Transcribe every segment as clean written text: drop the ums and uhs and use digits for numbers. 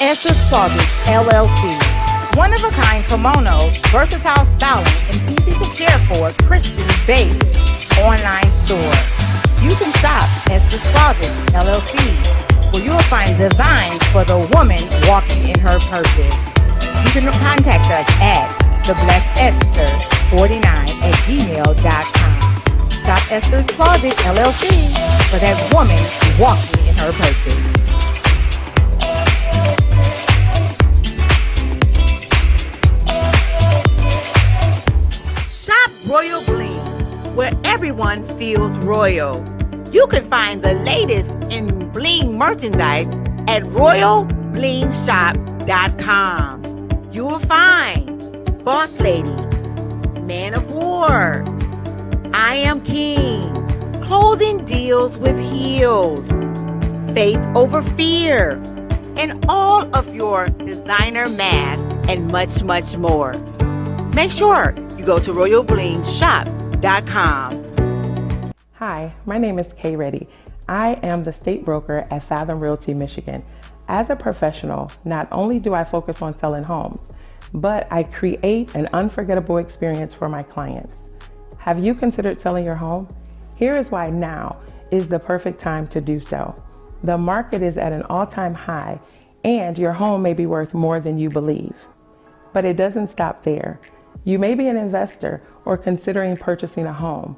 Esther's Closet, LLC. One-of-a-kind kimonos, versatile styling, and easy-to-care-for Christian-based online store. You can shop Esther's Closet, LLC, where you will find designs for the woman walking in her purpose. You can contact us at theblessedesther49@gmail.com. Shop Esther's Closet, LLC, for that woman walking in her purpose. Shop Royal Bling, where everyone feels royal. You can find the latest in bling merchandise at royalblingshop.com. You will find Boss Lady, Man of War, I Am King, Closing Deals with Heels, Faith Over Fear, and all of your designer masks and much, much more. Make sure you go to royalblingshop.com. Hi, my name is Kay Reddy. I am the state broker at Fathom Realty, Michigan. As a professional, not only do I focus on selling homes, but I create an unforgettable experience for my clients. Have you considered selling your home? Here is why now is the perfect time to do so. The market is at an all-time high, and your home may be worth more than you believe. But it doesn't stop there. You may be an investor or considering purchasing a home.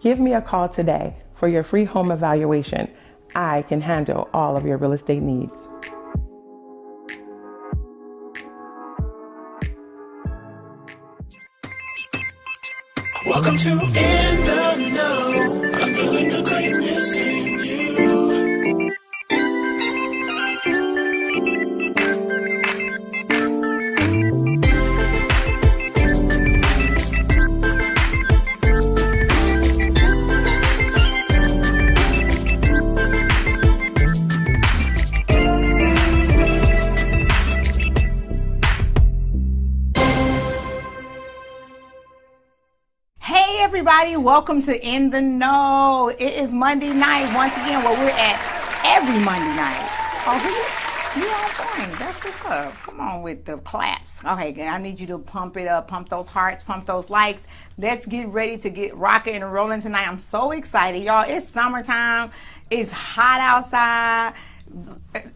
Give me a call today for your free home evaluation. I can handle all of your real estate needs. Welcome to In the Know, unveiling the greatness in you. Everybody, welcome to In the Know. It is Monday night once again, where we're at every Monday night. Oh, you on point. That's what's up. Come on with the claps. Okay, I need you to pump it up, pump those hearts, pump those likes. Let's get ready to get rocking and rolling tonight. I'm so excited, y'all. It's summertime. It's hot outside.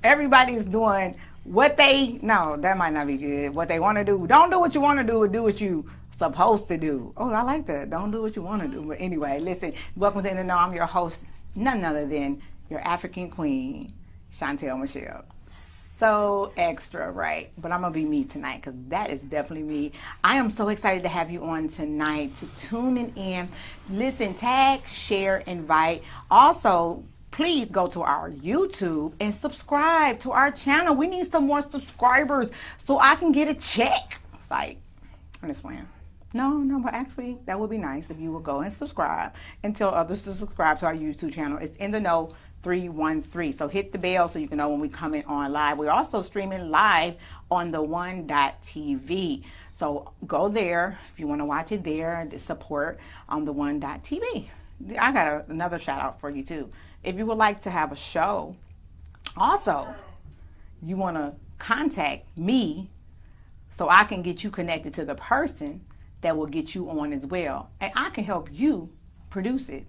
Everybody's doing what they, no, that might not be good. What they want to do. Don't do what you want to do, but do what you supposed to do. Oh, I like that. Don't do what you want to do. But anyway, listen, welcome to In the Know. I'm your host, none other than your African queen, Chantel Michelle. So extra, right? But I'm going to be me tonight, because that is definitely me. I am so excited to have you on tonight, to tuning in. Listen, tag, share, invite. Also, please go to our YouTube and subscribe to our channel. We need some more subscribers so I can get a check. It's like, I'm just playing. No, but actually, that would be nice if you would go and subscribe and tell others to subscribe to our YouTube channel. It's In the Know 313. So hit the bell so you can know when we come in on live. We're also streaming live on the one.tv. So go there if you want to watch it there, to support on the one.tv. I got another shout out for you too. If you would like to have a show, also, you want to contact me so I can get you connected to the person that will get you on as well. And I can help you produce it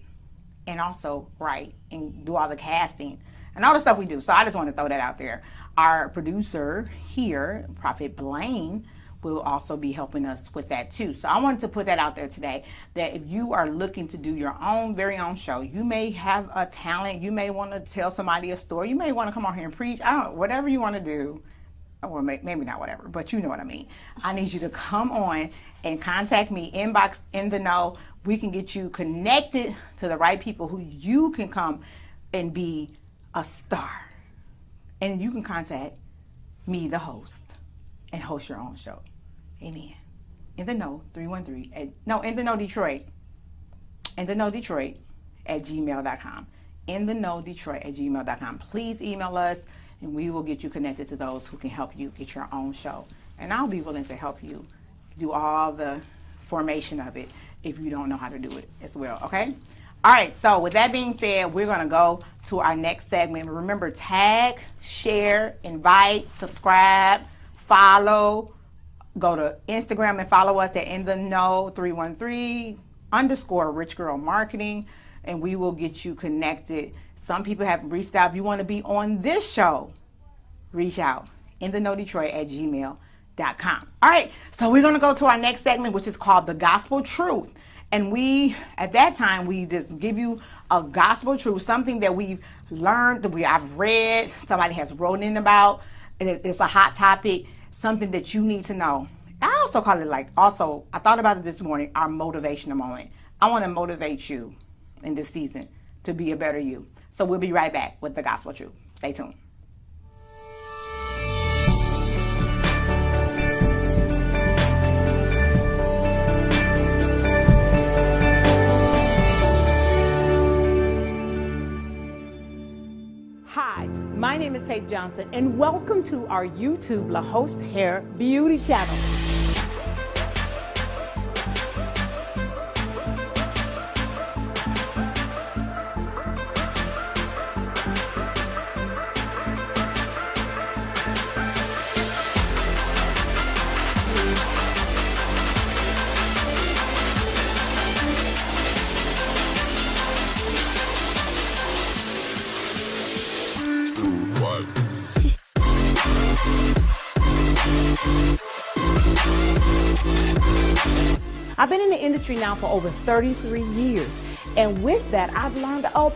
and also write and do all the casting and all the stuff we do. So I just want to throw that out there. Our producer here, Prophet Blaine, will also be helping us with that too. So I wanted to put that out there today, that if you are looking to do your own very own show, you may have a talent, you may want to tell somebody a story, you may want to come on here and preach, whatever you want to do. Or maybe not whatever, but you know what I mean. I need you to come on and contact me, inbox In the Know. We can get you connected to the right people who you can come and be a star. And you can contact me, the host, and host your own show. Amen. In the Know 313 In the Know Detroit. In the Know Detroit at gmail.com. In the Know Detroit at gmail.com. Please email us, and we will get you connected to those who can help you get your own show. And I'll be willing to help you do all the formation of it if you don't know how to do it as well, okay? All right, so with that being said, we're going to go to to our next segment. Remember, tag, share, invite, subscribe, follow. Go to Instagram and follow us at In The Know 313_Rich Girl Marketing, and we will get you connected. Some people have reached out. If you want to be on this show, reach out. inthenowdetroit@gmail.com. All right, so we're going to go to our next segment, which is called The Gospel Truth. And we, at that time, we just give you a gospel truth, something that we've learned, that I've read, somebody has written in about, and it's a hot topic, something that you need to know. I also call it I thought about it this morning, our motivational moment. I want to motivate you in this season to be a better you. So we'll be right back with the gospel truth. Stay tuned. Hi, my name is Tate Johnson, and welcome to our YouTube La Host Hair Beauty channel. I've been in the industry now for over 33 years, and with that, I've learned a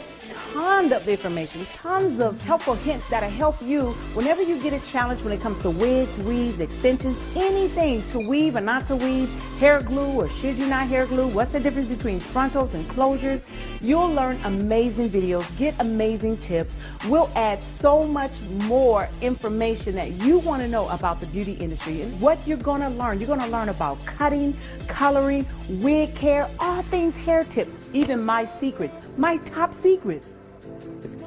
ton of information, tons of helpful hints that'll help you whenever you get a challenge when it comes to wigs, weaves, extensions, anything to weave or not to weave, hair glue or should you not hair glue, what's the difference between frontals and closures. You'll learn amazing videos, get amazing tips. We'll add so much more information that you want to know about the beauty industry. And what you're going to learn about cutting, coloring, wig care, all things hair tips, even my secrets, my top secrets.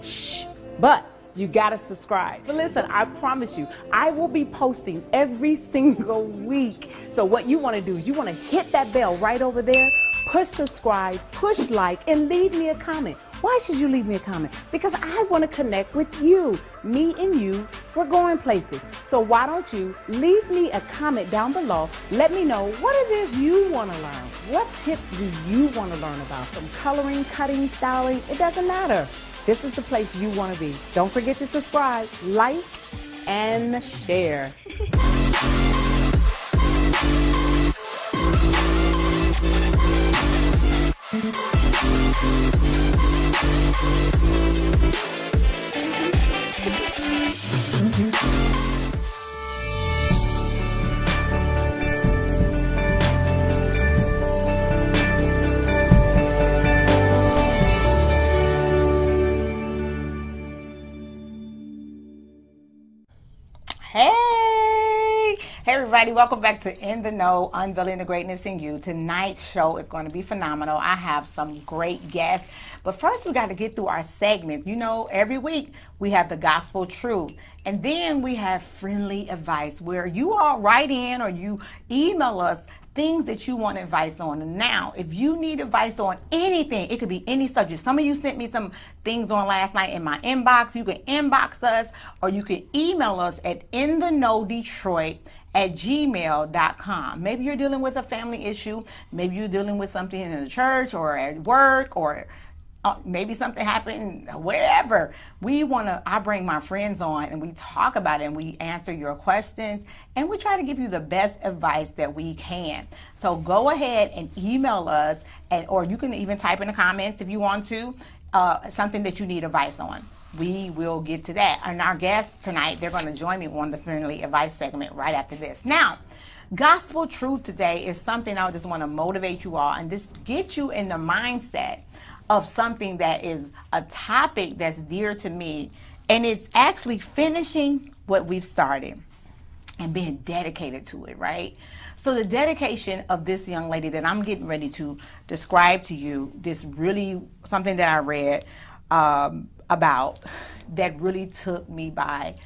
Shh, but you gotta subscribe. But listen, I promise you, I will be posting every single week. So what you wanna do is you wanna hit that bell right over there, push subscribe, push like, and leave me a comment. Why should you leave me a comment? Because I want to connect with you. Me and you, we're going places. So why don't you leave me a comment down below. Let me know what it is you want to learn. What tips do you want to learn about? From coloring, cutting, styling, it doesn't matter. This is the place you want to be. Don't forget to subscribe, like, and share. Hey everybody, welcome back to In The Know, Unveiling the Greatness in You. Tonight's show is going to be phenomenal. I have some great guests, but first we got to get through our segment. You know, every week we have the gospel truth, and then we have friendly advice where you all write in or you email us things that you want advice on. And now, if you need advice on anything, it could be any subject. Some of you sent me some things on last night in my inbox. You can inbox us or you can email us at inthenowdetroit@gmail.com. Maybe you're dealing with a family issue. Maybe you're dealing with something in the church or at work, or maybe something happened wherever. I bring my friends on and we talk about it and we answer your questions and we try to give you the best advice that we can. So go ahead and email us, or you can even type in the comments if you want to, something that you need advice on. We will get to that. And our guests tonight, they're going to join me on the friendly advice segment right after this. Now, gospel truth today is something I just want to motivate you all and just get you in the mindset of something that is a topic that's dear to me, and it's actually finishing what we've started and being dedicated to it, right? So the dedication of this young lady that I'm getting ready to describe to you, this really something that I read about that really took me by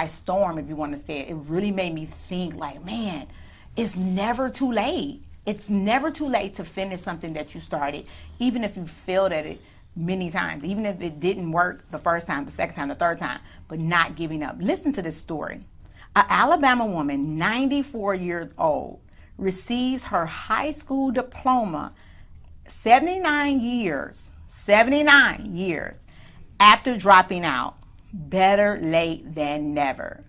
storm, if you want to say it. It really made me think like, man, it's never too late. It's never too late to finish something that you started, even if you failed at it many times, even if it didn't work the first time, the second time, the third time, but not giving up. Listen to this story. An Alabama woman, 94 years old, receives her high school diploma 79 years after dropping out. Better late than never.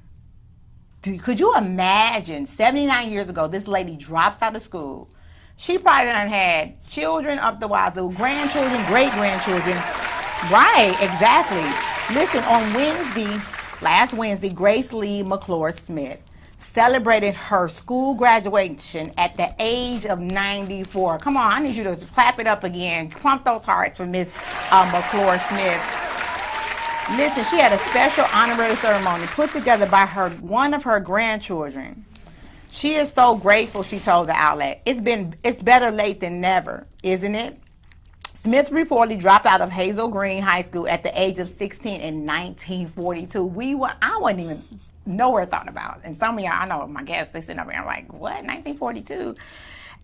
Could you imagine 79 years ago, this lady drops out of school. She probably done had children up the wazoo, grandchildren, great-grandchildren. Right, exactly. Listen, on last Wednesday, Grace Lee McClure Smith celebrated her school graduation at the age of 94. Come on, I need you to clap it up again. Pump those hearts for Miss McClure Smith. Listen, she had a special honorary ceremony put together by one of her grandchildren. She is so grateful, she told the outlet. It's better late than never, isn't it? Smith reportedly dropped out of Hazel Green High School at the age of 16 in 1942. I wasn't even nowhere thought about. And some of y'all, I know my guests, they sitting up there like, what, 1942?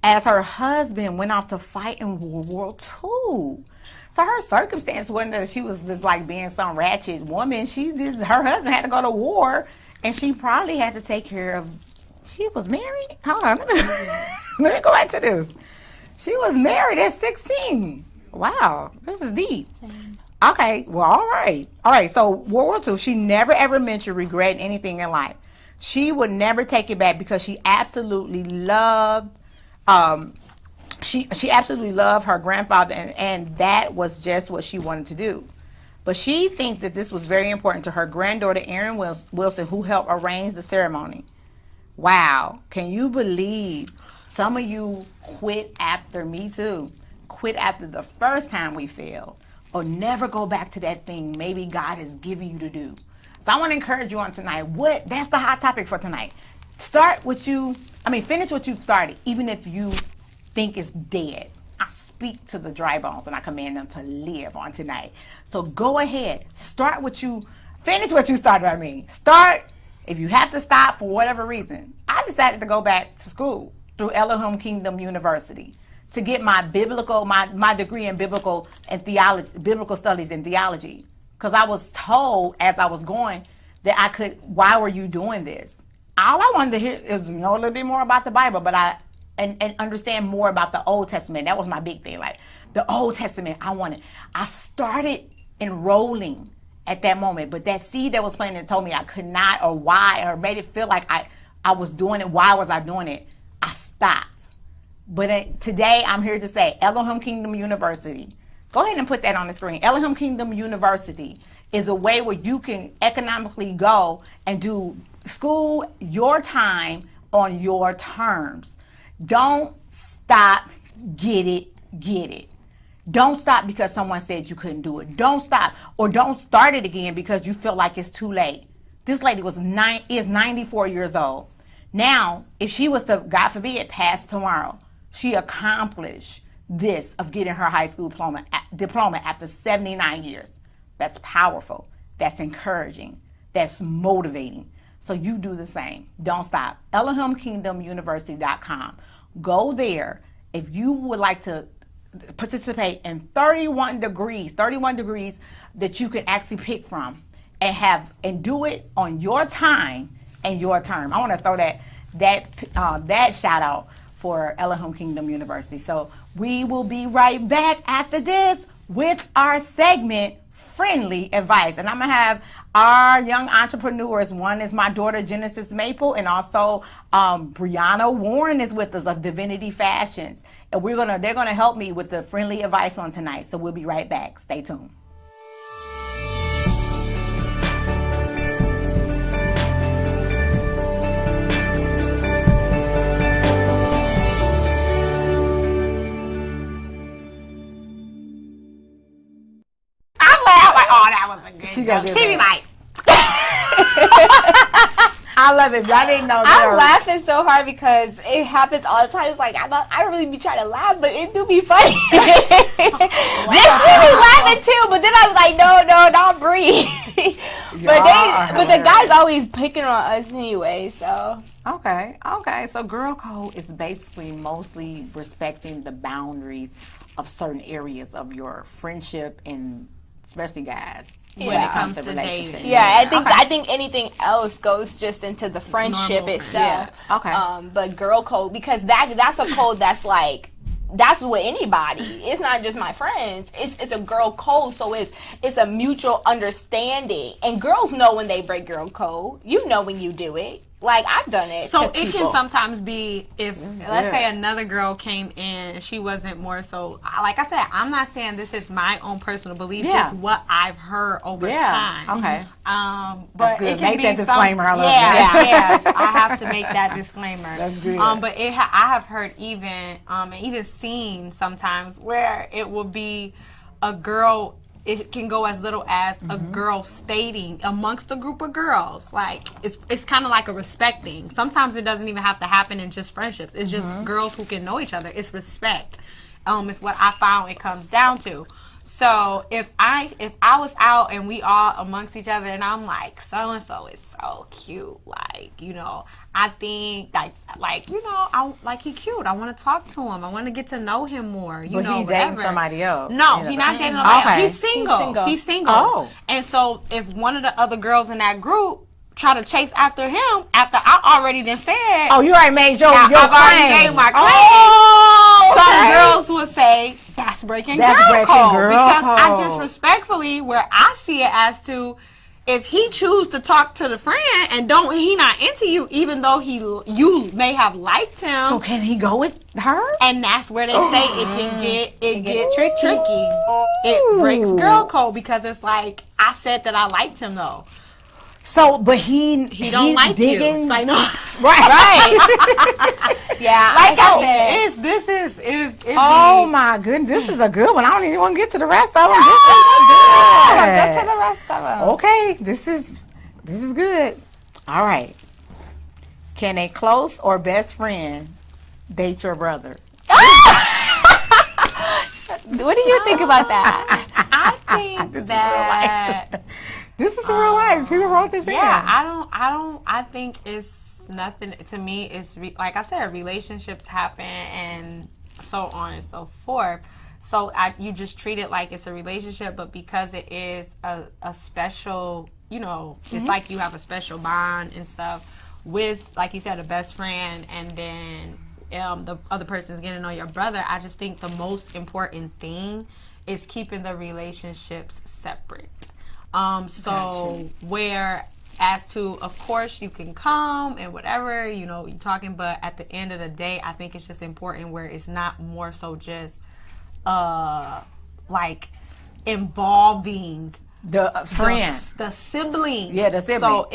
As her husband went off to fight in World War II. So her circumstance wasn't that she was just like being some ratchet woman. Her husband had to go to war, and she probably had to take care of. She was married. Hold on, let me go back to this. She was married at 16. Wow, this is deep. Same. Okay, well, all right. So World War II, she never ever mentioned regret anything in life. She would never take it back because she absolutely loved. She absolutely loved her grandfather, and that was just what she wanted to do. But she thinks that this was very important to her granddaughter, Erin Wilson, who helped arrange the ceremony. Wow. Can you believe some of you quit after me too? Quit after the first time we failed, or never go back to that thing maybe God is giving you to do. So I want to encourage you on tonight. That's the hot topic for tonight. Finish what you've started, even if you think it's dead. I speak to the dry bones and I command them to live on tonight. So go ahead, finish what you started. Start. If you have to stop for whatever reason. I decided to go back to school through Elohim Kingdom University to get my degree in biblical studies and theology. Because I was told as I was going that why were you doing this? All I wanted to hear is know a little bit more about the Bible, and understand more about the Old Testament. That was my big thing. Like the Old Testament, I started enrolling at that moment, but that seed that was planted told me I could not, or why, or made it feel like I was doing it. Why was I doing it? I stopped. But today I'm here to say Elohim Kingdom University. Go ahead and put that on the screen. Elohim Kingdom University is a way where you can economically go and do school your time on your terms. Don't stop. Get it. Don't stop because someone said you couldn't do it. Don't stop, or don't start it again because you feel like it's too late. This lady is 94 years old. Now, if she was to, God forbid, pass tomorrow, she accomplished this of getting her high school diploma after 79 years. That's powerful. That's encouraging. That's motivating. So you do the same. Don't stop. ElohimKingdomUniversity.com. Go there if you would like to participate in 31 degrees that you can actually pick from and do it on your time and your term. I want to throw that shout out for Elohim Kingdom University. So we will be right back after this with our segment Friendly Advice, and I'm gonna have our young entrepreneurs. One is my daughter Genesis Maple, and also Brianna Warren is with us of Divinity Fashions, and they're gonna help me with the friendly advice on tonight. So we'll be right back. Stay tuned. She be like, I love it. I didn't know. I'm laughing so hard because it happens all the time. It's like I don't really be trying to laugh, but it do be funny. This should be laughing too, but then I'm like, no, don't breathe. but the guys always picking on us anyway. So okay. So girl code is basically mostly respecting the boundaries of certain areas of your friendship and especially guys when Yeah. it comes to Comes to dating. relationships. Yeah, I think anything else goes just into the friendship Normal itself. Yeah, okay. But girl code, because that's a code that's like, that's with anybody. It's not just my friends. It's a girl code, so it's a mutual understanding. And girls know when they break girl code. You know when you do it. Like, I've done it. So to it people. can sometimes be if, let's say, another girl came in and she wasn't more so, like I said, I'm not saying this is my own personal belief, Yeah. just what I've heard over time. Okay. But good. it can Make be that disclaimer. I love yeah, I have to make that disclaimer. That's good. But I have heard even seen sometimes where it will be a girl. It can go as little as a girl stating amongst a group of girls, like it's kind of like a respect thing. Sometimes it doesn't even have to happen in just friendships. It's just girls who can know each other. It's respect. It's what I found it comes down to. So if I was out and we all amongst each other and I'm like, so and so is so cute, like, you know, I think that, like, you know, I like he cute. I want to talk to him. I want to get to know him more. You But know, he dating whatever. somebody else. No, You know, he's not dating nobody Okay. else. He's single. He's single. Oh. And so if one of the other girls in that group try to chase after him, after I already done said, Oh, you already made your I've already claim. gave my claim. Oh, Some okay. girls would say that's breaking That's girl breaking code girl because I code. just respectfully, where I see it as to, if he choose to talk to the friend and he not into you, even though you may have liked him, So can he go with her? and that's where they say it get tricky. It breaks girl code because it's like, I said that I liked him though. So, but he Don't like digging. you. It's like, no. Right. Yeah, Like I I said, this is Oh my goodness, this is a good one. I don't even want to get to the rest of them. Go This is to good. the rest of them. Okay, this is good. All right. Can a close or best friend date your brother? What do you think about that? I think This is that real life. This is real life. People wrote this in. yeah, I think it's nothing to me. It's like I said, relationships happen and so on and so forth. So you just treat it like it's a relationship, but because it is a special, you know, it's like you have a special bond and stuff with, like you said, a best friend, and then the other person's getting to know your brother. I just think the most important thing is keeping the relationships separate. So where as to, of course, you can come and whatever, you know, you're talking, but at the end of the day, I think it's just important where it's not more so just like involving The friend. the sibling. Yeah, the sibling.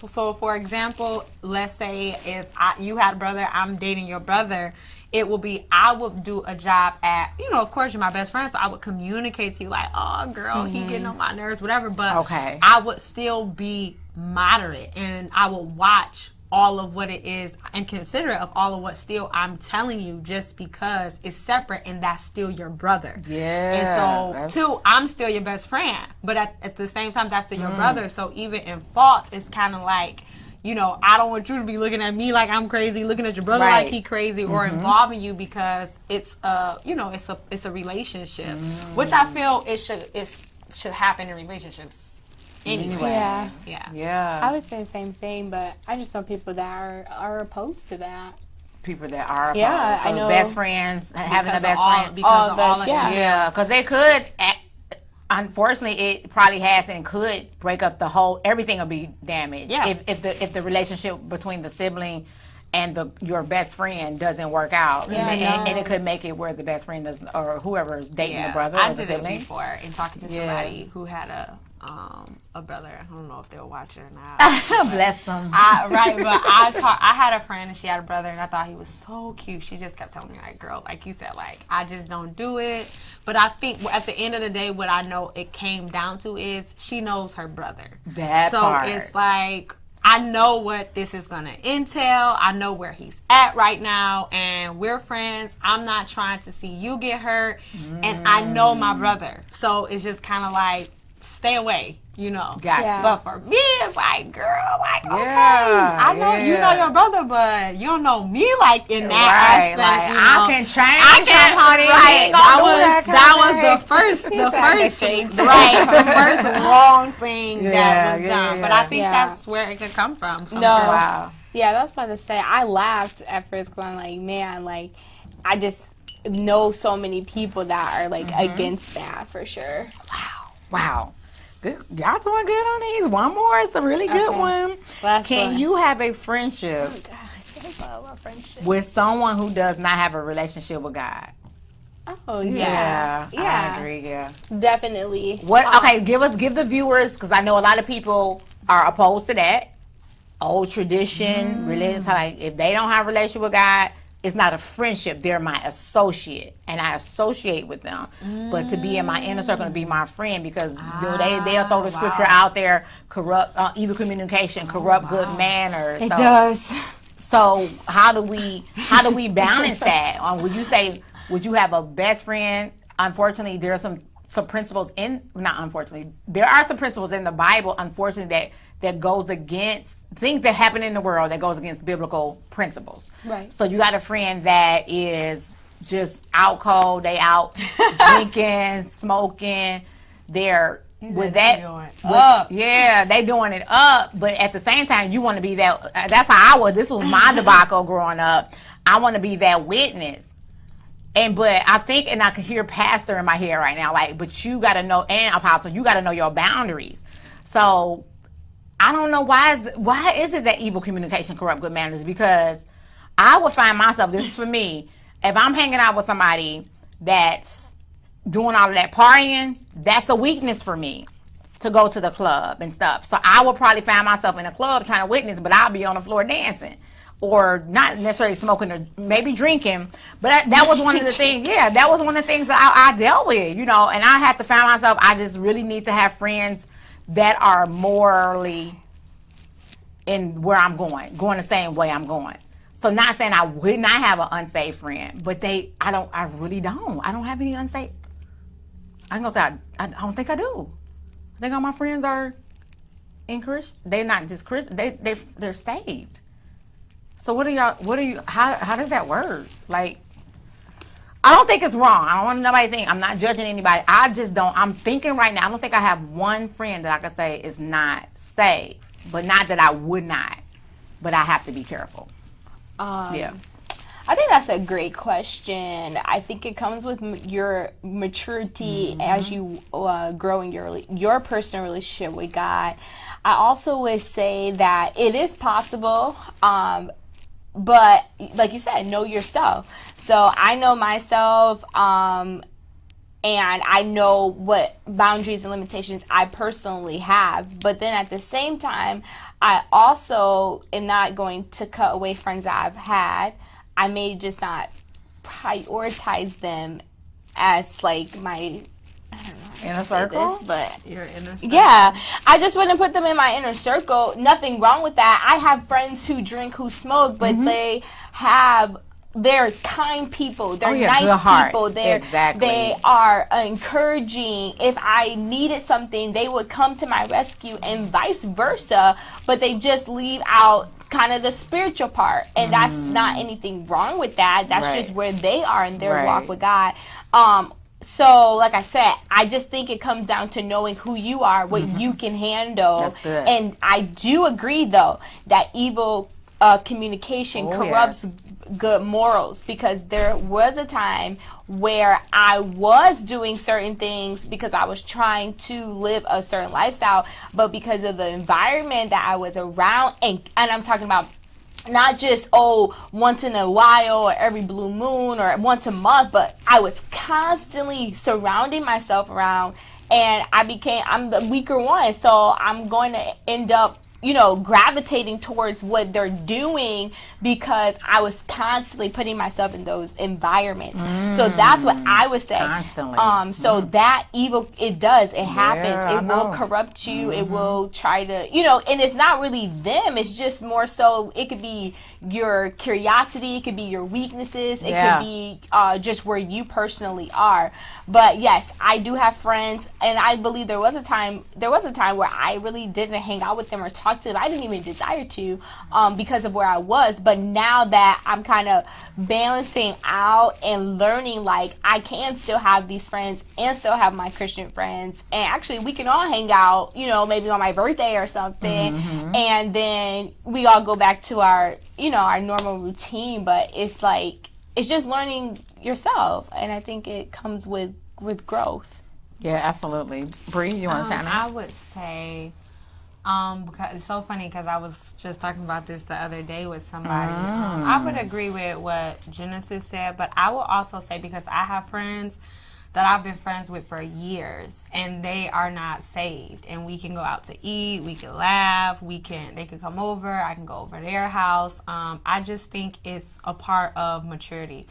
So for example, let's say if you had a brother, I'm dating your brother, it will be, I would do a job at, you know, of course you're my best friend, so I would communicate to you like, oh girl, he getting on my nerves, whatever, but Okay. I would still be moderate and I would watch all of what it is and considerate of all of what still I'm telling you, just because it's separate and that's still your brother. Yeah. And so, two, I'm still your best friend, but at the same time, that's still your brother. So even in faults, it's kind of like, you know, I don't want you to be looking at me like I'm crazy, looking at your brother Right. like he crazy, or involving you because it's you know, it's a relationship, which I feel it should happen in relationships anyway. Yeah. Yeah. Yeah. I would say the same thing, but I just know people that are opposed to that. People that are Yeah, opposed. So I know. best friends, having a Because best of all, friend. because of all of yeah. it. Yeah, because they could. Unfortunately, it probably has and could break up the whole. Everything will be damaged. Yeah. If the relationship between the sibling and your best friend doesn't work out, Yeah, I and know. it could make it where the best friend doesn't, or whoever is dating the brother I or the did it sibling. before in talking to Yeah. somebody who had a brother. I don't know if they'll watch it or not. Bless them. Right, but I had a friend and she had a brother and I thought he was so cute. She just kept telling me, like, girl, like you said, like, I just don't do it. But I think at the end of the day, what I know it came down to is she knows her brother. That so part. it's like, I know what this is going to entail. I know where he's at right now, and we're friends. I'm not trying to see you get hurt, and I know my brother. So it's just kind of like, stay away. Gotcha. Yeah. But for me, it's like, girl, like, okay, Yeah, I know you know your brother, but you don't know me like in that aspect. Like, I can change. I can, honey. right? That was the first wrong thing that was done. But I think that's where it could come from. Wow. Yeah, that's about to say. I laughed at first, going like, man, like, I just know so many people that are like against that for sure. Wow. Good. Y'all doing good on these. One more. It's a really good one. Can you have a friendship with someone who does not have a relationship with God? Oh yeah. I agree. Yeah, definitely. What? Okay, give the viewers, because I know a lot of people are opposed to that old tradition related to, like, if they don't have a relationship with God, it's not a friendship. They're my associate, and I associate with them. But to be in my inner circle and be my friend, because they'll throw the scripture out there: corrupt, evil communication, corrupt good manners. It does. So how do we balance that? Would you have a best friend? Unfortunately, there are some principles there are some principles in the Bible, unfortunately, that goes against things that happen in the world, that goes against biblical principles. Right. So you got a friend that is just out cold, they out drinking, smoking, they're with that, they doing it up. But at the same time, you want to be that. That's how I was. This was my debacle growing up. I want to be that witness. But I think, and I can hear pastor in my head right now, like, but you got to know, and apostle, you got to know your boundaries. So I don't know why is it that evil communication corrupt good manners? Because I would find myself, this is for me, if I'm hanging out with somebody that's doing all of that partying, that's a weakness for me to go to the club and stuff. So I will probably find myself in a club trying to witness, but I'll be on the floor dancing. Or not necessarily smoking or maybe drinking, but that was one of the things. Yeah, that was one of the things that I dealt with, and I had to find myself. I just really need to have friends that are morally in where I'm going the same way I'm going. So not saying I would not have an unsaved friend, but I really don't. I don't have any unsaved. I'm gonna say I don't think I do. I think all my friends are in Christian. They're not just Christian. They're saved. So how does that work? Like, I don't think it's wrong. I don't want nobody to think. I'm not judging anybody. I just don't. I'm thinking right now, I don't think I have one friend that I could say is not saved. But not that I would not. But I have to be careful. I think that's a great question. I think it comes with your maturity as you grow in your personal relationship with God. I also would say that it is possible, but like you said, know yourself. So I know myself, and I know what boundaries and limitations I personally have. But then at the same time, I also am not going to cut away friends that I've had. I may just not prioritize them as like my, I don't know, inner circle. But your inner circle. Yeah, I just wouldn't put them in my inner circle. Nothing wrong with that. I have friends who drink, who smoke, but they're kind people. They're nice people. They are encouraging. If I needed something, they would come to my rescue, and vice versa. But they just leave out kind of the spiritual part, and that's not anything wrong with that. That's just where they are in their walk with God. So, like I said, I just think it comes down to knowing who you are, what you can handle. That's good. And I do agree, though, that evil communication corrupts good morals, because there was a time where I was doing certain things because I was trying to live a certain lifestyle, but because of the environment that I was around, and I'm talking about not just once in a while or every blue moon or once a month, but I was constantly surrounding myself around, and I'm the weaker one, so I'm going to end up gravitating towards what they're doing because I was constantly putting myself in those environments. So that's what I would say. Constantly. So that evil, it happens. It will corrupt you. It will try to, and it's not really them. It's just more so it could be your curiosity, it could be your weaknesses, it Yeah. could be just where you personally are. But yes, I do have friends, and I believe there was a time where I really didn't hang out with them or talk to them. I didn't even desire to, because of where I was. But now that I'm kind of balancing out and learning, like, I can still have these friends and still have my Christian friends, and actually we can all hang out, you know, maybe on my birthday or something, and then we all go back to our, you know, our normal routine. But it's like, it's just learning yourself, and I think it comes with growth. Yeah, absolutely. Bree, you want to chime in? I would say, because it's so funny because I was just talking about this the other day with somebody. I would agree with what Genesis said, but I will also say, because I have friends that I've been friends with for years, and they are not saved. And we can go out to eat, we can laugh, they can come over, I can go over to their house. I just think it's a part of maturity.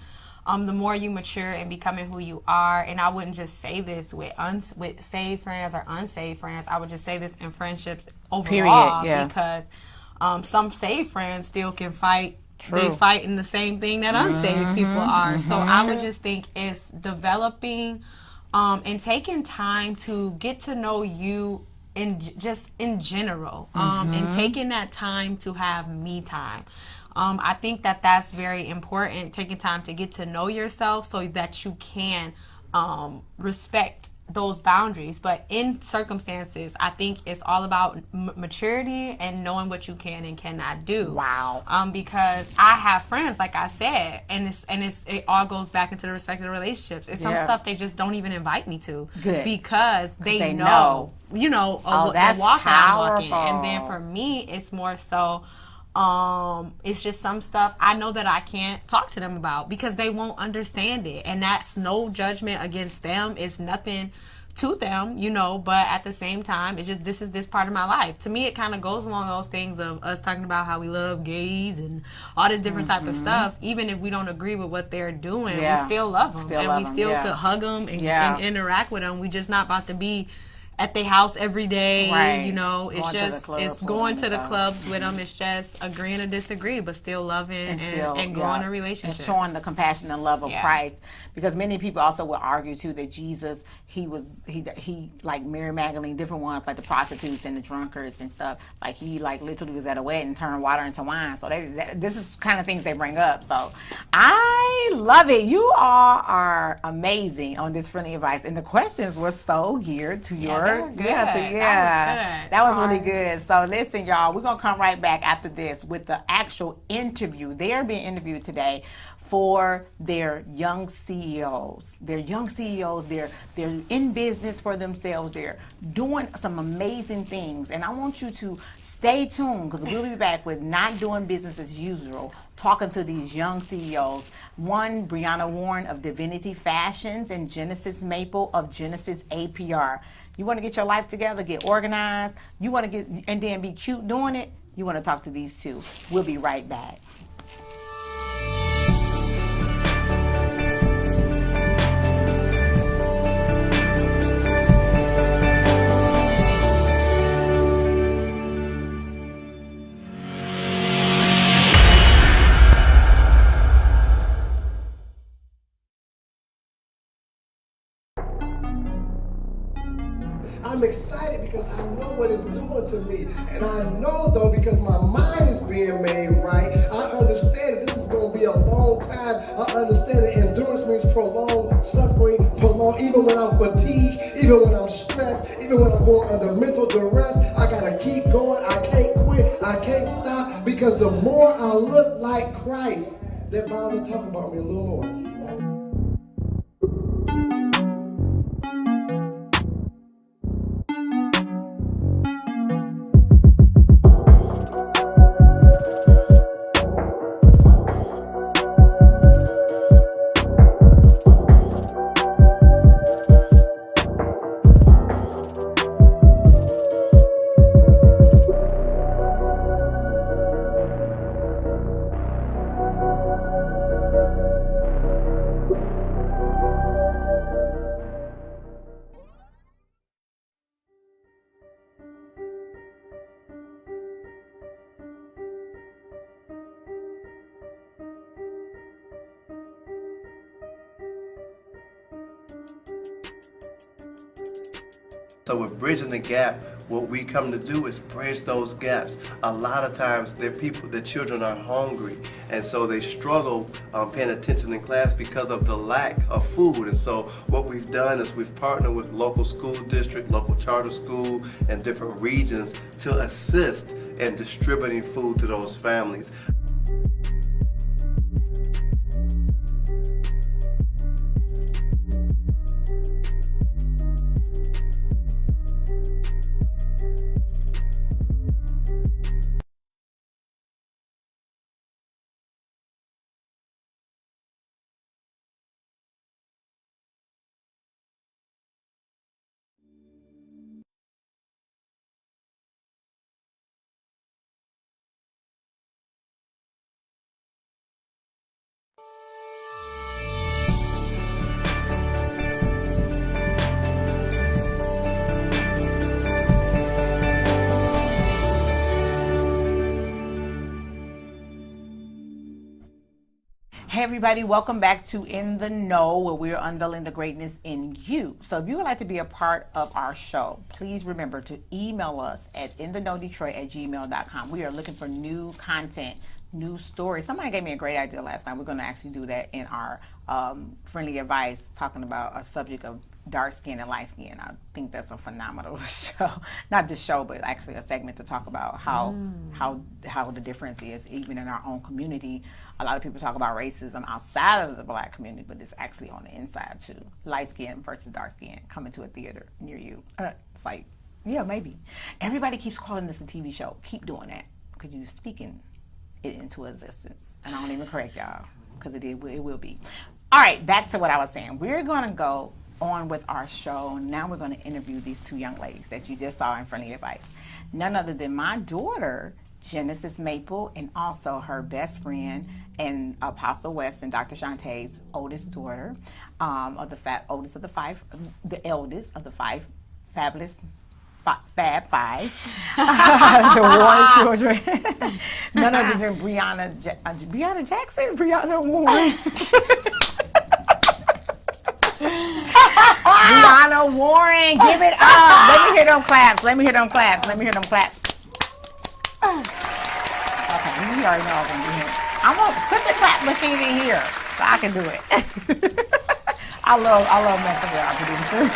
The more you mature and becoming who you are, and I wouldn't just say this with saved friends or unsaved friends, I would just say this in friendships overall, because some saved friends still can fight. True. They fight in the same thing that unsaved people are. So I would just think it's developing and taking time to get to know you in general, and taking that time to have me time. I think that that's very important, taking time to get to know yourself so that you can respect those boundaries. But in circumstances, I think it's all about maturity and knowing what you can and cannot do. Wow. Because I have friends, like I said, and it all goes back into the respect of the relationships. It's some stuff they just don't even invite me to. Good. Because they know, know. you know, the that's walk that I'm walking. powerful. And then for me, it's more so, it's just some stuff I know that I can't talk to them about because they won't understand it, and that's no judgment against them. It's nothing to them, you know, but at the same time, it's just this part of my life. To me, it kind of goes along those things of us talking about how we love gays and all this different type of stuff. Even if we don't agree with what they're doing, we still love them, we still could hug them and interact with them. We just not about to be at their house every day, right. You know, it's going just, it's going to the clubs with them. It's just agreeing to disagree, but still loving and growing a relationship. And showing the compassion and love of Christ. Because many people also will argue too that Jesus, he like Mary Magdalene, different ones, like the prostitutes and the drunkards and stuff, like he like literally was at a wedding and turned water into wine. So this is kind of things they bring up. So I love it. You all are amazing on this friendly advice. And the questions were so geared to your that was really good. So listen, y'all, we're gonna come right back after this with the actual interview. They are being interviewed today for their young CEOs. They're young CEOs. They're in business for themselves. They're doing some amazing things. And I want you to stay tuned because we'll be back with Not Doing Business as Usual, talking to these young CEOs. One, Brianna Warren of Divinity Fashions, and Genesis Maple of Genesis APR. You want to get your life together, get organized, you want to get, and then be cute doing it, you want to talk to these two. We'll be right back. I'm excited because I know what it's doing to me. And I know, though, because my mind is being made right, I understand that this is going to be a long time. I understand that endurance means prolonged suffering, even when I'm fatigued, even when I'm stressed, even when I'm going under mental duress. I got to keep going. I can't quit. I can't stop, because the more I look like Christ, they're bound to talk about me a little more. So with Bridging the Gap, what we come to do is bridge those gaps. A lot of times the children are hungry, and so they struggle paying attention in class because of the lack of food. And so what we've done is we've partnered with local school district, local charter school, and different regions to assist in distributing food to those families. Hey everybody, welcome back to In the Know, where we're unveiling the greatness in you. So if you would like to be a part of our show, please remember to email us at intheknowdetroit@gmail.com. We are looking for new content, new stories. Somebody gave me a great idea last time. We're going to actually do that in our friendly advice, talking about a subject of dark skin and light skin. I think that's a phenomenal show. Not just show, but actually a segment to talk about how the difference is even in our own community. A lot of people talk about racism outside of the black community, but it's actually on the inside too. Light skin versus dark skin. Coming to a theater near you. It's like, yeah, maybe. Everybody keeps calling this a TV show. Keep doing that, because you're speaking it into existence. And I don't even correct y'all, because it will be. All right, back to what I was saying. We're going to go on with our show. Now we're going to interview these two young ladies that you just saw in Friendly Advice. None other than my daughter, Genesis Maple, and also her best friend and Apostle West and Dr. Shantae's oldest daughter, the eldest of the five fabulous Fab Five, the Warren children. None other than Brianna Jackson, Brianna Warren. Brianna Warren, give it up. Let me hear them claps. Okay, you already know I'm going to do it. I'm going to put the clap machine in here so I can do it. I love messing with our producer.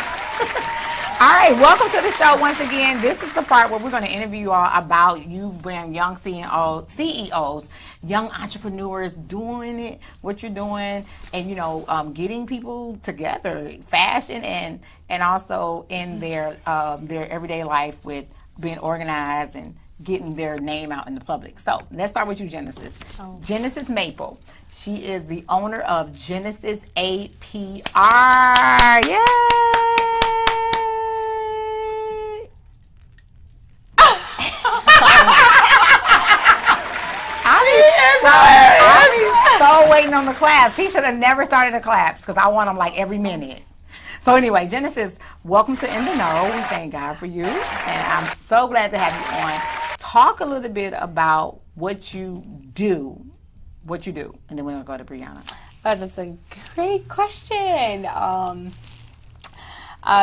All right, welcome to the show once again. This is the part where we're going to interview you all about you being young CEOs, young entrepreneurs, doing it, what you're doing, and getting people together, fashion and also in their everyday life with being organized and getting their name out in the public. So let's start with you, Genesis. Genesis Maple. She is the owner of Genesis APR. Yay! I'm so waiting on the claps. He should have never started the claps, because I want them like every minute. So anyway, Genesis, welcome to In the Know. We thank God for you, and I'm so glad to have you on. Talk a little bit about what you do, and then we're gonna go to Brianna. Oh, that's a great question.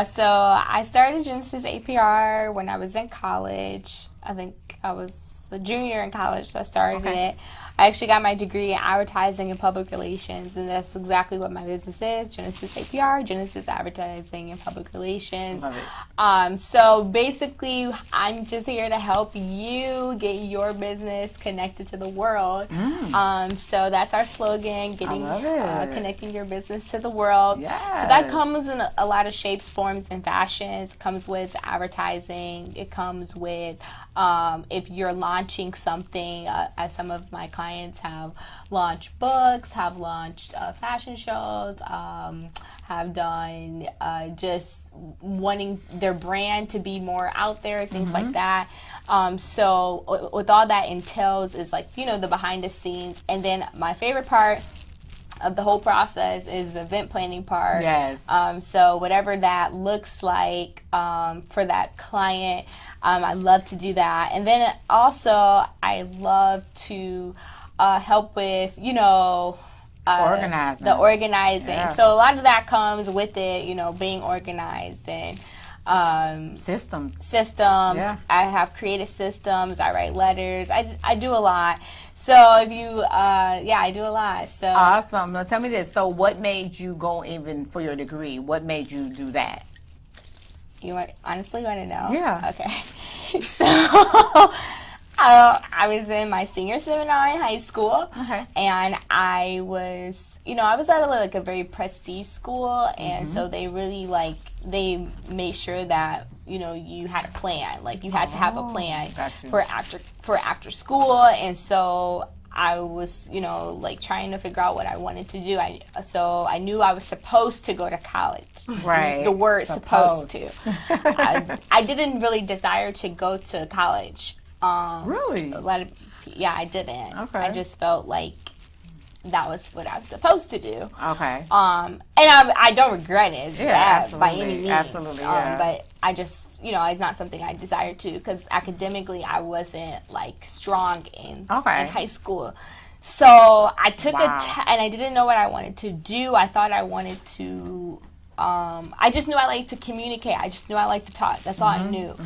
So I started Genesis APR when I was in college. I think I was a junior in college, so I started it. I actually got my degree in advertising and public relations, and that's exactly what my business is, Genesis APR, Genesis Advertising and Public Relations. Love it. So basically, I'm just here to help you get your business connected to the world. So that's our slogan, connecting your business to the world. Yes. So that comes in a lot of shapes, forms, and fashions. It comes with advertising. It comes with if you're launching something, as some of my clients have launched books, have launched fashion shows, have done just wanting their brand to be more out there, things like that. So with all that entails is the behind the scenes. And then my favorite part of the whole process is the event planning part. Yes. So whatever that looks like for that client, I love to do that. And then also I love to help with, organizing. The organizing. Yeah. So a lot of that comes with it, being organized and Systems. Yeah. I have created systems. I write letters. I do a lot. So if you, I do a lot. So Awesome. Now tell me this. So what made you go even for your degree? What made you do that? You honestly want to know? Yeah. Okay. So I was in my senior seminar in high school. Okay. And I was at like a very prestige school, and so they really they made sure that you had a plan. Like you had to have a plan for after school, and so I was trying to figure out what I wanted to do. So I knew I was supposed to go to college. Right. The word supposed to. I didn't really desire to go to college. Really? I didn't. Okay. I just felt like that was what I was supposed to do. Okay. And I don't regret it by any means. Absolutely, yeah. But I just, it's not something I desire to, because academically I wasn't strong in high school. So I took a test, and I didn't know what I wanted to do. I thought I wanted to. I just knew I liked to communicate. I just knew I liked to talk. That's all I knew.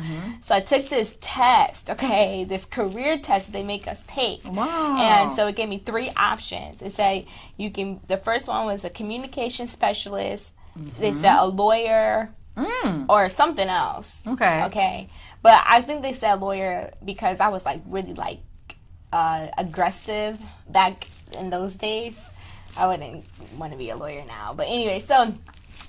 So I took this test, this career test that they make us take. Wow. And so it gave me 3 options. It said the first one was a communication specialist. They said a lawyer or something else. Okay. But I think they said lawyer because I was really aggressive back in those days. I wouldn't want to be a lawyer now. But anyway, so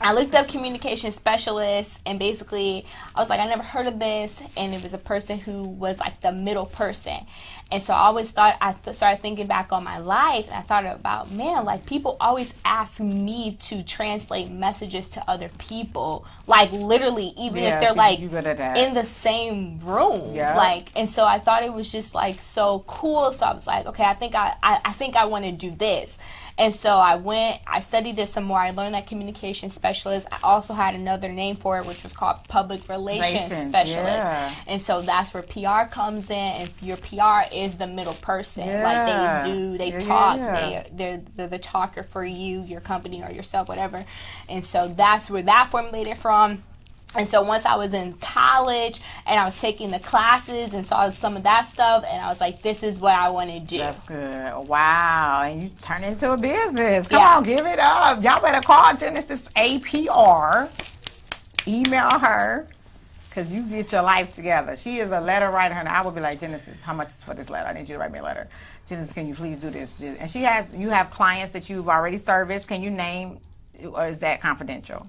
I looked up communication specialist, and basically I was I never heard of this, and it was a person who was the middle person. And so I always thought, started thinking back on my life, and I thought about, man, people always ask me to translate messages to other people, literally, even if they're in the same room. Yeah. And so I thought it was just so cool. So I was okay, I think I want to do this. And so I studied this some more. I learned that communication specialist. I also had another name for it, which was called public relations specialist. Yeah. And so that's where PR comes in, and your PR is the middle person. Yeah. They talk, yeah. they're the talker for you, your company, or yourself, whatever. And so that's where that formulated from. And so once I was in college and I was taking the classes and saw some of that stuff, and I was this is what I want to do. That's good. Wow. And you turn into a business. Come on, give it up. Y'all better call Genesis APR. Email her, because you get your life together. She is a letter writer, and I would be Genesis, how much is for this letter? I need you to write me a letter. Genesis, can you please do this? And you have clients that you've already serviced. Can you name, or is that confidential?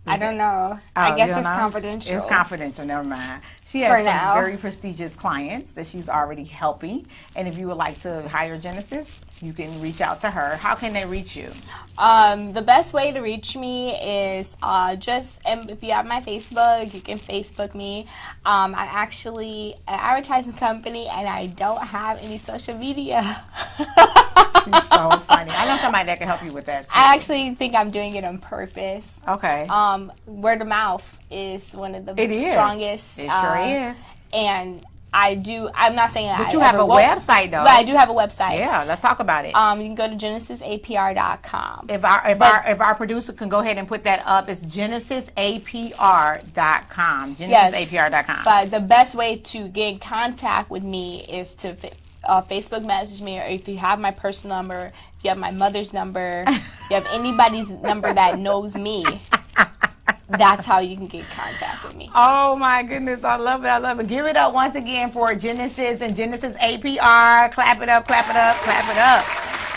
I don't know. I guess it's confidential. It's confidential. Never mind. She has some very prestigious clients that she's already helping. And if you would like to hire Genesis, you can reach out to her. How can they reach you? The best way to reach me is if you have my Facebook, you can Facebook me. I actually an advertising company, and I don't have any social media. She's so funny. I know somebody that can help you with that too. I actually think I'm doing it on purpose. Okay. Word of mouth is one of the strongest. It sure is. And I'm not saying but you have a website though. But I do have a website. Yeah, let's talk about it. You can go to genesisapr.com. If our producer can go ahead and put that up, it's genesisapr.com. Genesisapr.com. But the best way to get in contact with me is to Facebook message me, or if you have my personal number, if you have my mother's number, if you have anybody's number that knows me, that's how you can get in contact with me. Oh my goodness, I love it. I love it. Give it up once again for Genesis and Genesis APR. Clap it up, clap it up, clap it up.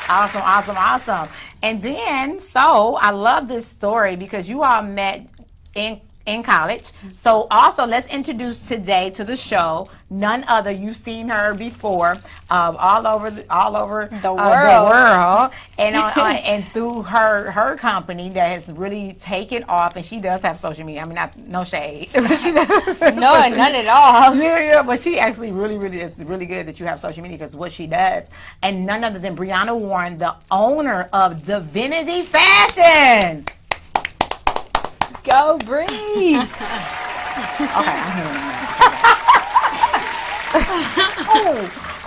Awesome, awesome, awesome. And then, so I love this story because you all met in college. So also, let's introduce today to the show none other. You've seen her before, all over the world, and and through her company that has really taken off. And she does have social media. I mean, no shade. No, none at all. Yeah, but she actually really is really good that you have social media, because what she does, and none other than Brianna Warren, the owner of Divinity Fashions. Go Bree. Okay, I'm hearing that.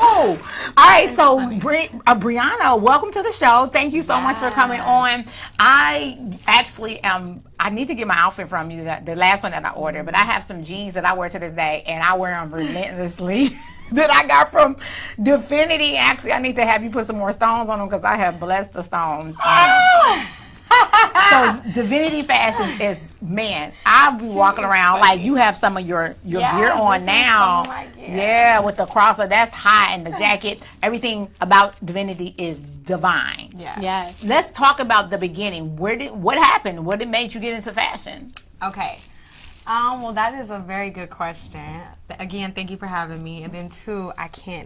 All right, so Brianna, welcome to the show. Thank you so much for coming on. I actually I need to get my outfit from you, the last one that I ordered, but I have some jeans that I wear to this day, and I wear them relentlessly. That I got from Divinity. Actually, I need to have you put some more stones on them because I have blessed the stones. So Divinity Fashion is, man, I'll be walking around like you have some of your gear on now. Yeah, with the crosser, that's hot, and the jacket. Everything about Divinity is divine. Yeah. Yes. Let's talk about the beginning. What happened? What made you get into fashion? Okay. Well, that is a very good question. Again, thank you for having me. And then two,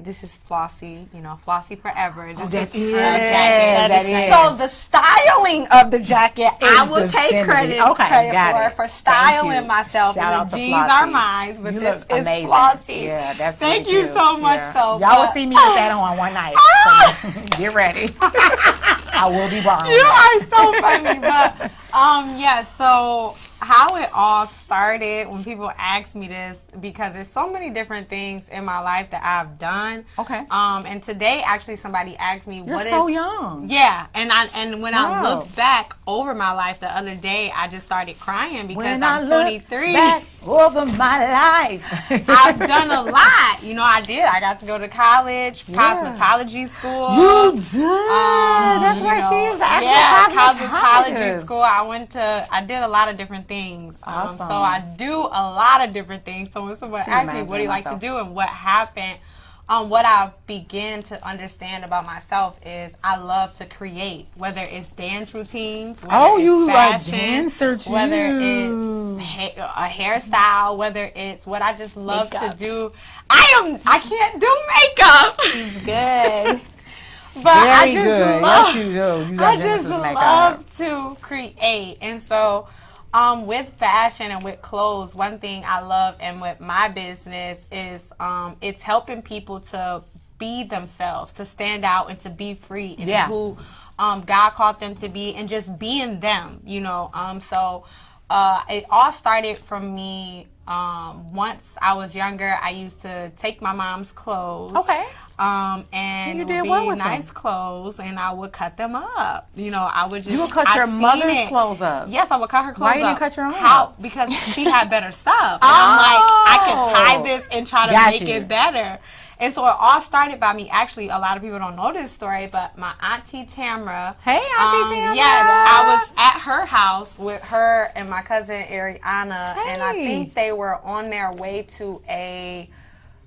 this is Flossie, Flossie Forever. This is her jacket. That is. So the styling of the jacket, I will take credit for styling myself. Shout out and to the jeans Flossie. are mine, but You this look is amazing. Flossie. Yeah, that's Thank really you cute. so much, though. Y'all will see me with that on one night. So get ready. I will be borrowing. You are so funny. But so how it all started when people ask me this, because there's so many different things in my life that I've done. Okay. And today actually somebody asked me, You're so young. Yeah, and when I look back over my life the other day, I just started crying because I'm 23. Back over my life. I've done a lot. I did. I got to go to college, cosmetology school. You did. That's why she is actually cosmetology school. I did a lot of different things. Awesome. So I do a lot of different things. So when someone asks me, what do you like to do and what happened, what I began to understand about myself is I love to create, whether it's dance routines, whether it's fashion, a dancer too. whether it's a hairstyle, whether it's what I just love to do. I can't do makeup. She's good. But I Very just good. love, Yes, you do. You I got just Genesis makeup. love to create. And so with fashion and with clothes, one thing I love and with my business is it's helping people to be themselves, to stand out and to be free and who God called them to be and just being them, So it all started from me. Once I was younger, I used to take my mom's clothes. Okay. And it would be nice clothes, and I would cut them up. I would just. You would cut your mother's clothes up. Yes, I would cut her clothes up. Why you didn't cut your own? How? Because she had better stuff. And I'm like, I could tie this and try to make it better. And so it all started by me. Actually, a lot of people don't know this story, but my auntie Tamara. Hey, Auntie Tamara. Yes, I was at her house with her and my cousin Ariana, and I think they were on their way to a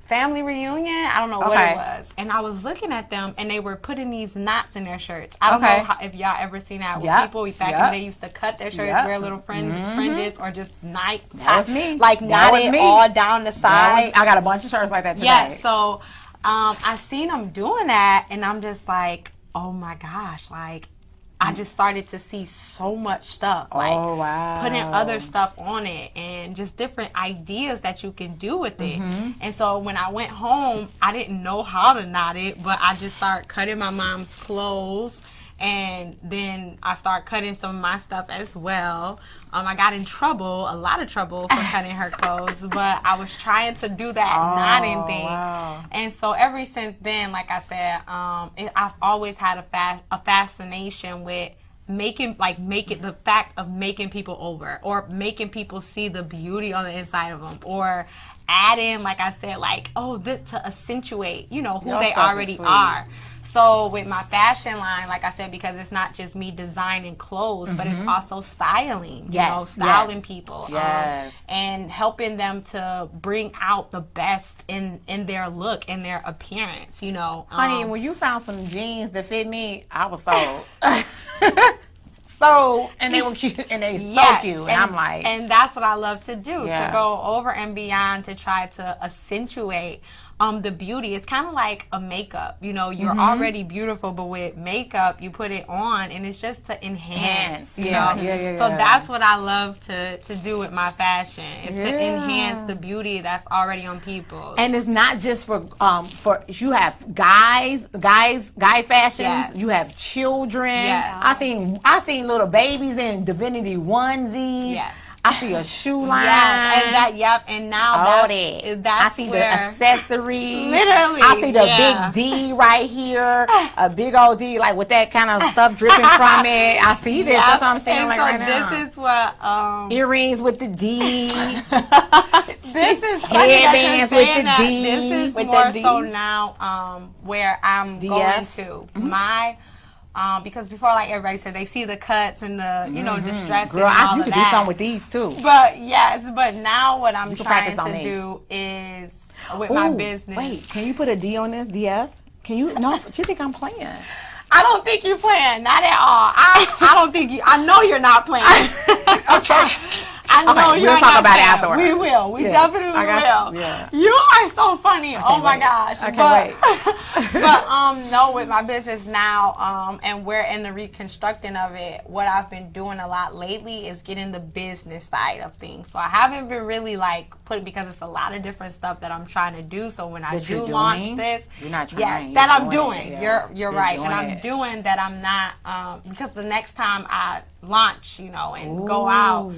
family reunion. I don't know what it was. And I was looking at them, and they were putting these knots in their shirts. I don't know if y'all ever seen that with people back in the day used to cut their shirts, wear little fringes, or just knot it all down the side. I got a bunch of shirts like that today. Yeah, so I seen them doing that, and I'm just like, oh my gosh, like I just started to see so much stuff, like putting other stuff on it and just different ideas that you can do with it. And so when I went home, I didn't know how to knot it, but I just started cutting my mom's clothes, and then I started cutting some of my stuff as well. I got in trouble, a lot of trouble, for cutting her clothes, but I was trying to do that knotting thing. Wow. And so ever since then, like I said, I've always had a fascination with making the fact of making people over, or making people see the beauty on the inside of them, or adding, like I said, to accentuate, who they already are. So with my fashion line, like I said, because it's not just me designing clothes, but it's also styling, styling people, and helping them to bring out the best in their look and their appearance, Honey, when you found some jeans that fit me, I was sold. And they were cute, and they so cute, and I'm like, and that's what I love to do, to go over and beyond, to try to accentuate the beauty. It's kind of like a makeup, you're already beautiful, but with makeup you put it on and it's just to enhance. So that's what I love to do with my fashion, is to enhance the beauty that's already on people. And it's not just for you have guy fashions, you have children. I seen little babies in Divinity onesies. I see a shoe line. Yes, and that, and now All that's I see where, the accessories. literally, I see the big D right here, a big old D, like with that kind of stuff dripping from it. I see this. That's what I'm saying, and like so right now. this is what Earrings with the D. this is funny that Headbands you're with saying the that. D. This is With more the D. so now where I'm going to my. Because before, like everybody said, they see the cuts and the, you know, distress Girl, and all you of could that. do something with these too. But yes, but now what I'm can trying practice on to me. do is with my business. Wait, can you put a D on this? DF? Can you? No, you think I'm playing? I don't think you're playing, not at all. I don't think you. I know you're not playing. Okay. I know Okay, you're we'll not talk about it playing. afterwards. We will. We Yeah, definitely will. Yeah. You are so funny. Oh my wait. gosh. I can't But no, with my business now, and we're in the reconstructing of it, what I've been doing a lot lately is getting the business side of things. So I haven't been really like because it's a lot of different stuff that I'm trying to do. So when I do launch this, you're not trying. yes, You're that I'm doing doing. it, yeah. You're right. doing And I'm it. doing that I'm not because the next time I launch, you know, and go out,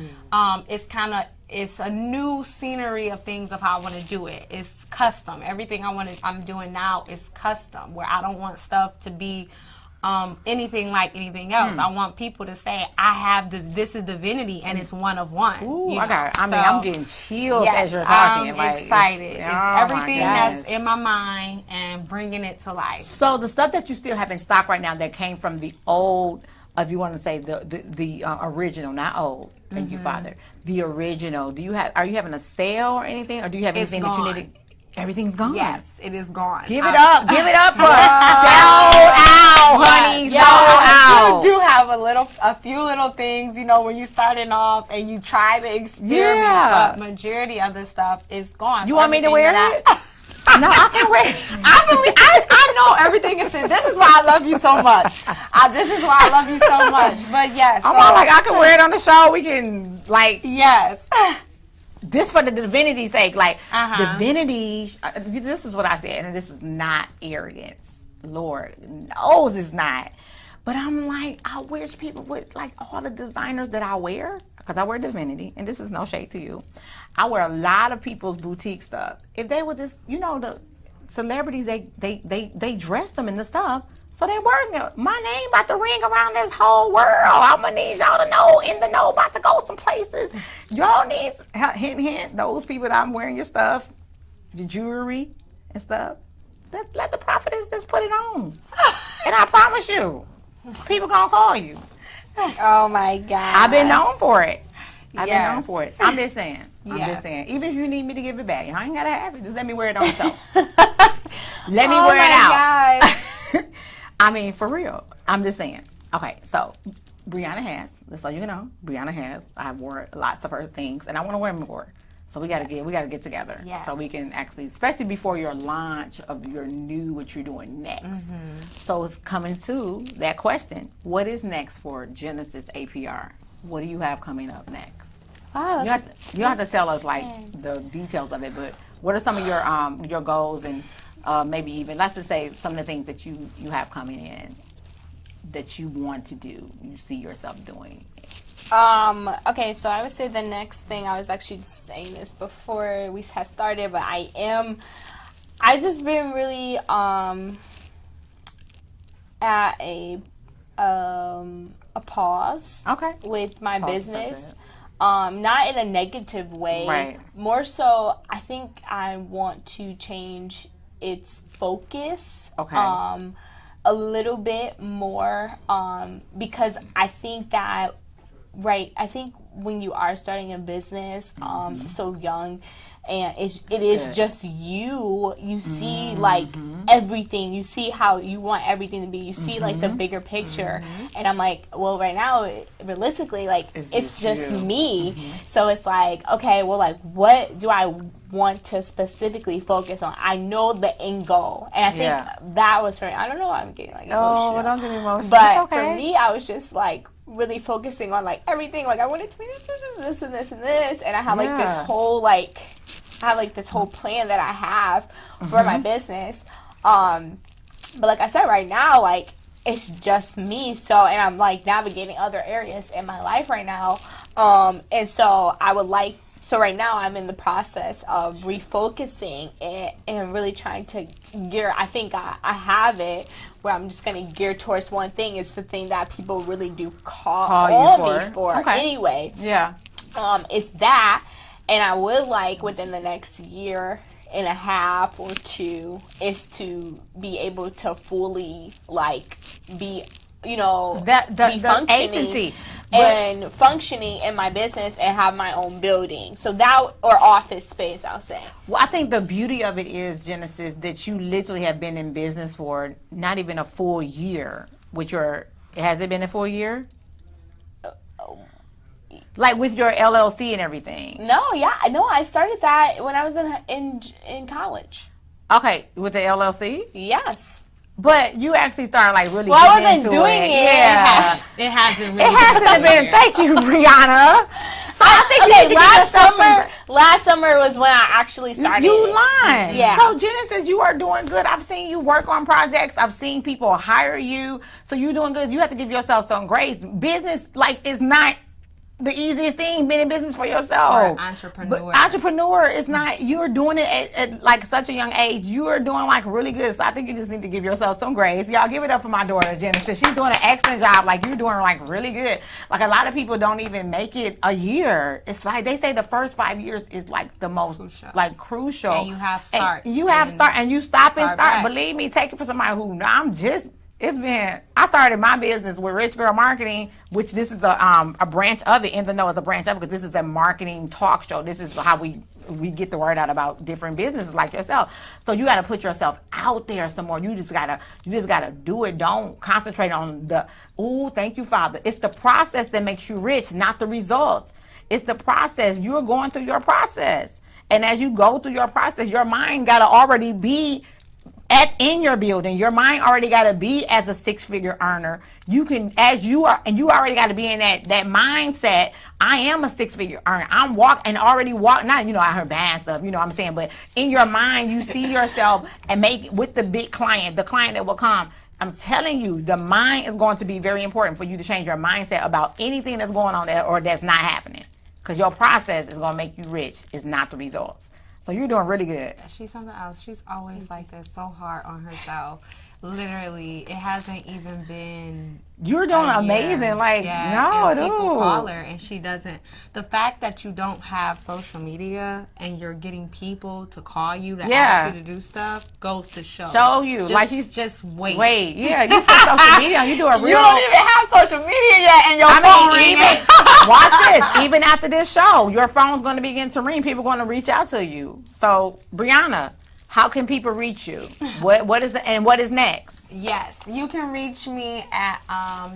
it's a new scenery of things of how I want to do it. It's custom. Everything I'm doing now is custom, where I don't want stuff to be anything like anything else. I want people to say, I have this is divinity and it's one of one. Ooh, you know? I'm getting chills Yes, as you're talking. I'm like, excited. oh It's my everything goodness. that's in my mind and bringing it to life. So the stuff that you still have in stock right now that came from the old, if you want to say the original, not old. Thank you, Father. The original. Are you having a sale or anything, or do you have anything that you need? Everything's gone. Yes, it is gone. Give it up. Give it up for sold out, honey. Yeah, Sold out. I do have a few little things, you know, when you starting off and you try to experiment, Yeah. but majority of the stuff is gone. You So want me to everything wear that it? No, I can wear it. I know everything is said. This is why I love you so much. This is why I love you so much. But yes, I'm all like, I can wear it on the show. We can, like, yes. this for the divinity's sake. Like, divinity, this is what I said, and this is not arrogance. Lord knows it's not. But I'm like, I wish people would, like, all the designers that I wear, because I wear divinity, and this is no shade to you. I wear a lot of people's boutique stuff. If they would just, you know, the celebrities, they dress them in the stuff, so they wearing it. My name about to ring around this whole world. I'm gonna need y'all to know, in the know, about to go some places. Y'all need, hint, hint, those people that I'm wearing your stuff, your jewelry and stuff, let the prophetess just put it on. And I promise you, people gonna call you. Oh my God. I've been known for it. I've been Yes. known for it. I'm just saying. I'm Yes. just saying. Even if you need me to give it back, I ain't gotta have it. Just let me wear it on the show. Let me wear it out. Gosh. I mean, for real. I'm just saying. Okay, so Brianna has, just so you know, Brianna has. I wore lots of her things, and I want to wear more. So we gotta get together. Yes. So we can actually, especially before your launch of your new what you're doing next. So it's coming to that question. What is next for Genesis APR? What do you have coming up next? Wow. You have to tell us like the details of it, but what are some of your goals and maybe even, let's just say, some of the things that you have coming in that you want to do, you see yourself doing? Okay, so I would say the next thing, I was actually saying this before we had started, but I just been really at a pause with my business. Not in a negative way. Right. More so, I think I want to change its focus. Okay. A little bit more. Because I think that, I think when you are starting a business, so young, and it is just you see like everything, you see how you want everything to be, you see like the bigger picture, and I'm like, well, right now realistically, like it's just me. So it's like, okay, well, like what do I want to specifically focus on? I know the end goal, and I think that was for, I don't know why I'm getting like emotional. Oh, don't get emotional. But for me, I was just like really focusing on like everything. Like I wanted to be this and this and this, and I had like this whole this whole plan that I have for my business. But like I said, right now, like it's just me. So, and I'm like navigating other areas in my life right now. And so I would like, so right now I'm in the process of refocusing it and really trying to gear. I think I have it where I'm just going to gear towards one thing. It's the thing that people really do call you me for Okay. anyway. Yeah. It's that, and I would like within the next year and a half or two is to be able to fully like be, you know, be functioning agency. and functioning in my business and have my own building. So that, or office space, I'll say. Well, I think the beauty of it is, Genesis, that you literally have been in business for not even a full year. Has it been a full year? Like with your LLC and everything. No, I started that when I was in college. Okay, with the LLC? Yes. But you actually started like really Well, I getting wasn't into doing it. Yeah. It hasn't really. It hasn't been. Thank you, Brianna. So I think you Okay, need to give yourself last summer was when I actually started. You lying. Yeah. So Genesis, you are doing good. I've seen you work on projects. I've seen people hire you. So you're doing good. You have to give yourself some grace. Business is not the easiest thing, being in business for yourself. Or entrepreneur. But entrepreneur is not, you're doing it at like such a young age. You are doing like really good. So I think you just need to give yourself some grace. Y'all give it up for my daughter, Genesis. She's doing an excellent job. Like you're doing like really good. Like a lot of people don't even make it a year. It's like they say the first 5 years is like the most crucial. Like crucial. And you have start. And you have start and you stop and start. back. Believe me, take it for somebody who I started my business with Rich Girl Marketing, which this is a branch of it. In the know, it's a branch of it because this is a marketing talk show. This is how we get the word out about different businesses like yourself. So you got to put yourself out there some more. You just gotta do it. Don't concentrate on thank you, Father. It's the process that makes you rich, not the results. It's the process. You're going through your process, and as you go through your process, your mind gotta already be in your building. Your mind already got to be as a six-figure earner. You can, as you are, and you already got to be in that mindset. I am a six-figure earner. I'm not, I heard bad stuff, you know what I'm saying, but in your mind, you see yourself and make with the big client, the client that will come. I'm telling you, the mind is going to be very important for you to change your mindset about anything that's going on there or that's not happening. Because your process is going to make you rich. It's not the results. So you're doing really good. She's something else. She's always like that, so hard on herself. Literally, it hasn't even been. You're doing amazing. Like, no, dude. People call her and she doesn't. The fact that you don't have social media and you're getting people to call you to ask you to do stuff goes to show you. Just, like he's just wait. Yeah, you put social media. You do a real. You don't even have social media yet, and your phone ringing. Watch this. Even after this show, your phone's going to begin to ring. People are going to reach out to you. So, Brianna, how can people reach you? What is next? Yes, you can reach me at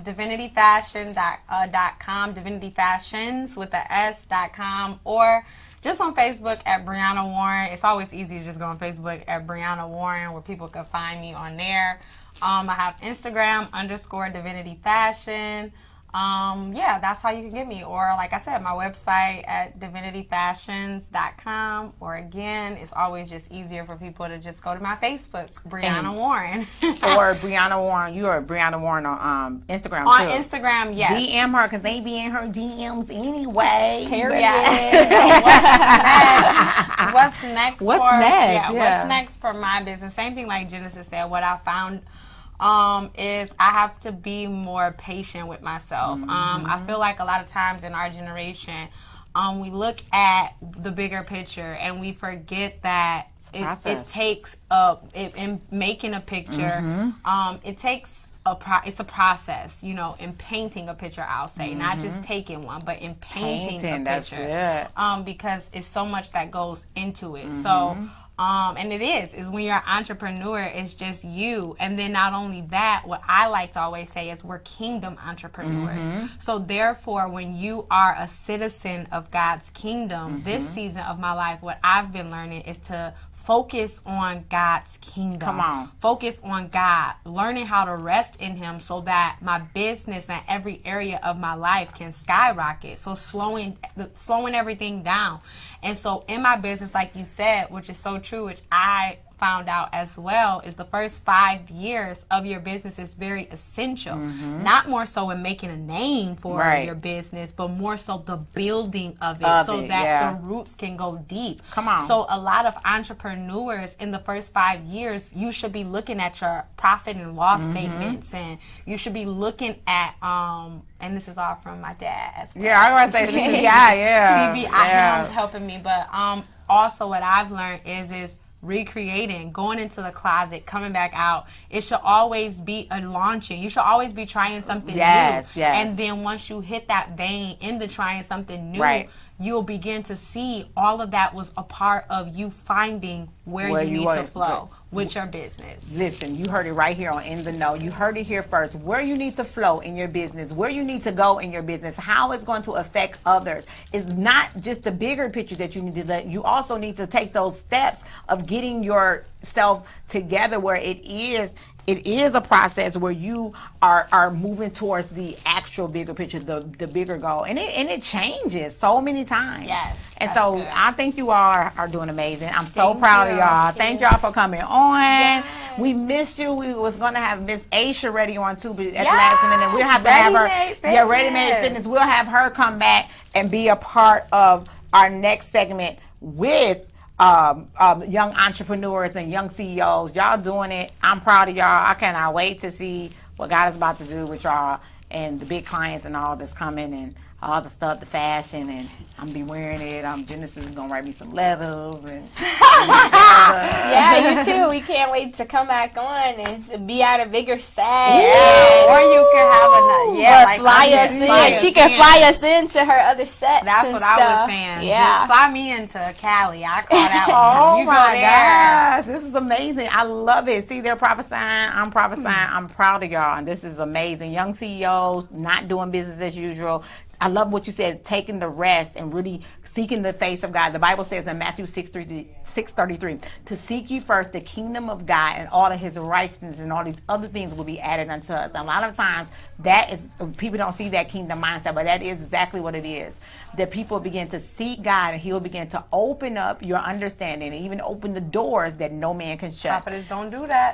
divinityfashion.com, divinity-fashions with the S.com, or just on Facebook at Brianna Warren. It's always easy to just go on Facebook at Brianna Warren, where people can find me on there. I have Instagram _divinityfashion. That's how you can get me. Or like I said, my website at divinityfashions.com. Or again, it's always just easier for people to just go to my Facebook, Brianna Warren. Or Brianna Warren. You are Brianna Warren on Instagram on too. Instagram, yes. DM her because they be in her DMs anyway. What's next? What's next for my business? Same thing like Genesis said. What I found is I have to be more patient with myself. I feel like a lot of times in our generation, we look at the bigger picture and we forget that it takes in making a picture. It takes it's a process, in painting a picture, I'll say, not just taking one, but in painting a picture. That's good. Because it's so much that goes into it. So, and it is when you're an entrepreneur, it's just you. And then not only that, what I like to always say is we're kingdom entrepreneurs. So therefore, when you are a citizen of God's kingdom, this season of my life, what I've been learning is to focus on God's kingdom. Come on. Focus on God. Learning how to rest in Him so that my business and every area of my life can skyrocket. So slowing everything down. And so in my business, like you said, which is so true, true, which I found out as well, is the first 5 years of your business is very essential. Not more so in making a name for your business, but more so the building of it, so that the roots can go deep. Come on. So a lot of entrepreneurs in the first 5 years, you should be looking at your profit and loss statements, and you should be looking at and this is all from my dad. Yeah, I was gonna say CBI, him helping me, but also what I've learned is recreating, going into the closet, coming back out. It should always be a launching. You should always be trying something new. And then once you hit that vein into trying something new, you'll begin to see all of that was a part of you finding where you need to flow with your business. Listen, you heard it right here on In the Know. You heard it here first. Where you need to flow in your business, where you need to go in your business, how it's going to affect others. It's not just the bigger picture that you need to do. You also need to take those steps of getting yourself together where it is a process where you are moving towards the actual bigger picture, the bigger goal. And it changes so many times. Yes. And so good. I think you all are doing amazing. I'm so proud of y'all. Thank y'all for coming on. Yes. We missed you. We was going to have Miss Aisha ready on too, but at the last minute we'll have to have her. Ready Made Fitness. We'll have her come back and be a part of our next segment with young entrepreneurs and young CEOs. Y'all doing it. I'm proud of y'all. I cannot wait to see what God is about to do with y'all and the big clients and all that's coming and all the stuff, the fashion, and I'm gonna be wearing it. Genesis is gonna write me some letters and yeah, you too. We can't wait to come back on and be at a bigger set. Yeah, or you can have fly us in. She can fly us into her other sets. That's what stuff. I was saying. Yeah, just fly me into Cali. I call that one. Oh my gosh, this is amazing. I love it. See, they're prophesying. I'm prophesying. I'm proud of y'all, and this is amazing. Young CEOs not doing business as usual. I love what you said, taking the rest and really seeking the face of God. The Bible says in Matthew 6:33, to seek ye first the kingdom of God and all of his righteousness and all these other things will be added unto us. And a lot of times that is, people don't see that kingdom mindset, but that is exactly what it is. That people begin to seek God and he'll begin to open up your understanding and even open the doors that no man can shut. Prophets don't do that.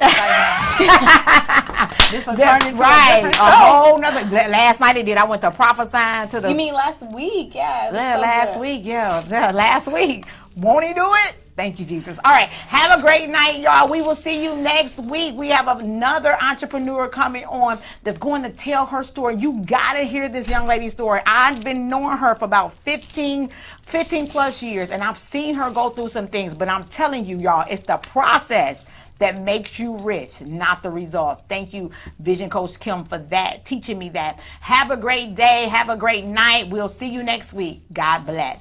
This will That's turn into right. A whole nother. Last night it did. I went to prophesying to the. You mean last week? Yeah. Last week. Yeah. Last week. Won't he do it? Thank you, Jesus. All right. Have a great night, y'all. We will see you next week. We have another entrepreneur coming on that's going to tell her story. You got to hear this young lady's story. I've been knowing her for about 15 plus years, and I've seen her go through some things. But I'm telling you, y'all, it's the process that makes you rich, not the results. Thank you, Vision Coach Kim, for that, teaching me that. Have a great day. Have a great night. We'll see you next week. God bless.